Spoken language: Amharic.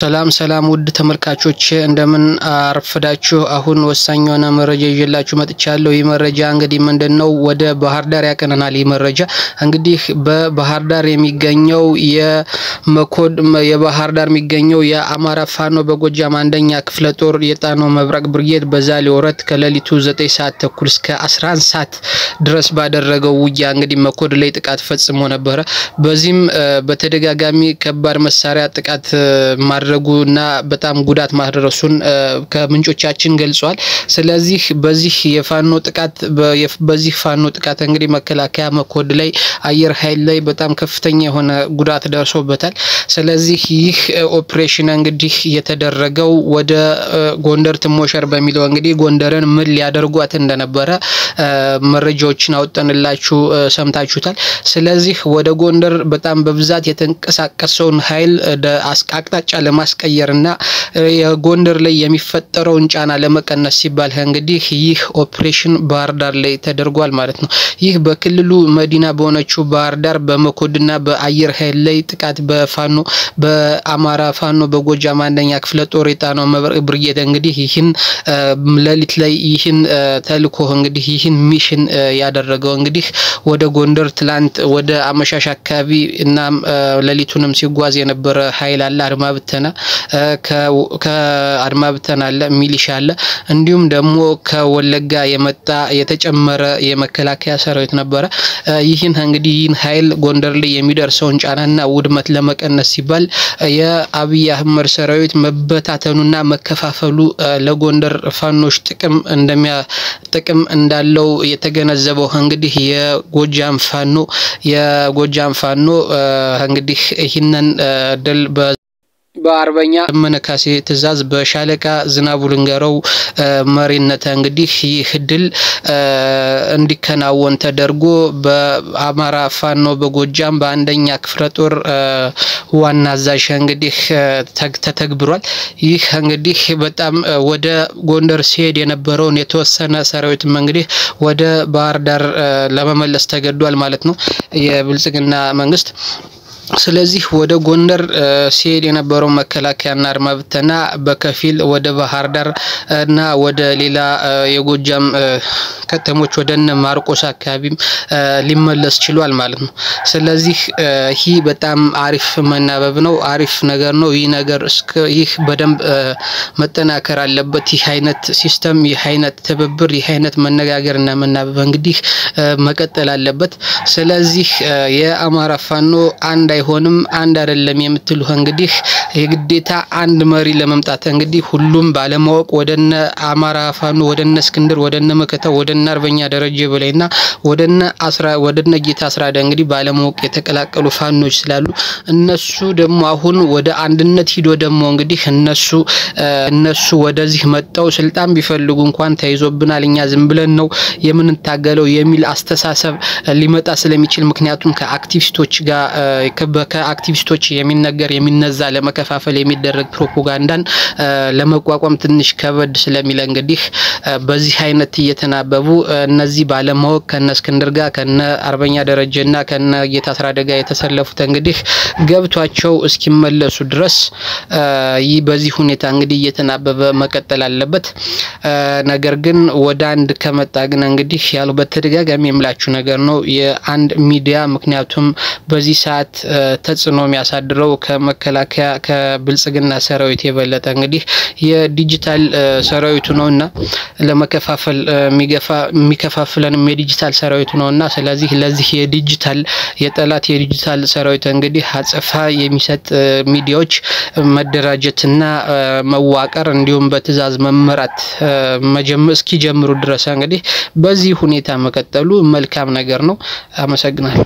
ሰላም ውድ ተመልካቾች እንደምን አርፈዳችሁ አሁን ወሳኝ የሆነ መረጃ ይዤላችሁ መጥቻለሁ። ይህ መረጃ እንግዲህ ምንድነው ወደ ባህር ዳር ያቀናናል። ይህ መረጃ እንግዲህ በባህር ዳር የሚገኘው የባህር ዳር የሚገኘው የአማራ ፋኖ በጎጃም አንደኛ ክፍለ ጦር የጣናው መብረቅ ብርጌድ በዛሬው ዕለት ከሌሊቱ 9 ሰዓት ተኩል እስከ 11 ሰዓት ድረስ ባደረገው ውጊያ እንግዲህ መኮድ ላይ ጥቃት ፈጽሞ ነበር። በዚህም በተደጋጋሚ ከባድ መሳሪያ ጥቃት ማድረጉና በጣም ጉዳት ማድረሱን ከምንጮቻችን ገልጿል። ስለዚህ በዚህ ፋኖ ጥቃት እንግዲህ መከላከያ መኮድ ላይ አየር ኃይል ላይ በጣም ከፍተኛ የሆነ ጉዳት ደርሶበታል። ስለዚህ ይህ ኦፕሬሽን እንግዲህ የተደረገው ወደ ጎንደር ትሞሸር በሚለው እንግዲህ ጎንደርን ምን ሊያደርጓት እንደነበረ መረጃዎችን አውጥተንላችሁ ሰምታችሁታል። ስለዚህ ወደ ጎንደር በጣም በብዛት የተንቀሳቀሰውን ኃይል አቅጣጫ ለማስቀየርና የጎንደር ላይ የሚፈጠረውን ጫና ለመቀነስ ሲባል እንግዲህ ይህ ኦፕሬሽን ባህር ዳር ላይ ተደርጓል ማለት ነው። ይህ በክልሉ መዲና በሆነችው ባህር ዳር በመኮድና በአየር ኃይል ላይ ጥቃት በአማራ ፋኖ በጎጃም አንደኛ ክፍለ ጦር የጣናው መብረቅ ብርጌድ እንግዲህ ይህን ሌሊት ላይ ይህን ተልኮ እንግዲህ ይህን ሚሽን ያደረገው እንግዲህ ወደ ጎንደር ትላንት ወደ አመሻሽ አካባቢ እና ሌሊቱንም ሲጓዝ የነበረ ኃይል አለ። ከአድማ ብተና አለ፣ ሚሊሻ አለ፣ እንዲሁም ደግሞ ከወለጋ የመጣ የተጨመረ የመከላከያ ሰራዊት ነበር። ይህን እንግዲህ ይህን ኃይል ጎንደር ላይ የሚደርሰውን ጫናና ውድመት ለመቀነስ ሲባል የአብይ አህመድ ሰራዊት መበታተኑና መከፋፈሉ ለጎንደር ፋኖች ጥቅም እንዳለው የተገነዘበው እንግዲህ የጎጃም ፋኖ እንግዲህ ይህንን ድል በአርበኛ መነካሴ ትዛዝ በሻለቃ ዝናቡ ልንገረው መሪነት እንግዲህ ይህ ድል እንዲከናወን ተደርጎ በአማራ ፋኖ በጎጃም በአንደኛ ክፍለ ጦር ዋና አዛዥ እንግዲህ ተተግብሯል። ይህ እንግዲህ በጣም ወደ ጎንደር ሲሄድ የነበረውን የተወሰነ ሰራዊት እንግዲህ ወደ ባህር ዳር ለመመለስ ተገዷል ማለት ነው የብልጽግና መንግስት። ስለዚህ ወደ ጎንደር ሲሄድ የነበረው መከላከያና አድማ ብተና በከፊል ወደ ባህር ዳር እና ወደ ሌላ የጎጃም ከተሞች ወደነ ማርቆስ አካባቢም ሊመለስ ችሏል ማለት ነው። ስለዚህ ይህ በጣም አሪፍ መናበብ ነው፣ አሪፍ ነገር ነው። ይህ በደንብ መጠናከር አለበት። ይህ አይነት ሲስተም፣ ይህ አይነት ትብብር፣ ይህ አይነት መነጋገርና መናበብ እንግዲህ መቀጠል አለበት። ስለዚህ የአማራ ፋኖ አይሆንም አንድ አይደለም የምትሉ እንግዲህ የግዴታ አንድ መሪ ለመምጣት እንግዲህ ሁሉም ባለማወቅ ወደነ አማራ ፋኖ ወደነ እስክንድር ወደነ መከታው ወደነ አርበኛ ደረጀ በላይና ወደነ ጌታ አስራዳ እንግዲህ ባለማወቅ የተቀላቀሉ ፋኖች ስላሉ እነሱ ደግሞ አሁን ወደ አንድነት ሂዶ ደግሞ እንግዲህ እነሱ ወደዚህ መጣው ስልጣን ቢፈልጉ እንኳን ተይዞብናል እኛ ዝም ብለን ነው የምንታገለው የሚል አስተሳሰብ ሊመጣ ስለሚችል ምክንያቱም ከአክቲቪስቶች የሚነዛ ለመከፋፈል የሚደረግ ፕሮፓጋንዳን ለመቋቋም ትንሽ ከበድ ስለሚል እንግዲህ በዚህ አይነት እየተናበቡ እነዚህ ባለማወቅ ከነ እስክንድር ጋር ከነ አርበኛ ደረጀና ከነ ጌታ አስራዳ ጋር የተሰለፉት እንግዲህ ገብቷቸው እስኪመለሱ ድረስ በዚህ ሁኔታ እንግዲህ እየተናበበ መቀጠል አለበት። ነገር ግን ወደ አንድ ከመጣ ግን እንግዲህ ያለው በተደጋጋሚ የምላችሁ ነገር ነው የአንድ ሚዲያ ምክንያቱም በዚህ ሰዓት ተጽዕኖ የሚያሳድረው ከመከላከያ ከብልጽግና ሰራዊት የበለጠ እንግዲህ የዲጂታል ሰራዊቱ ነውና ለመከፋፈል የሚከፋፍለንም የዲጂታል ሰራዊቱ ነውና ስለዚህ ለዚህ የጠላት የዲጂታል ሰራዊት እንግዲህ አጸፋ የሚሰጥ ሚዲያዎች መደራጀትና መዋቀር እንዲሁም በትዕዛዝ መመራት እስኪጀምሩ ድረስ እንግዲህ በዚህ ሁኔታ መቀጠሉ መልካም ነገር ነው። አመሰግናለሁ።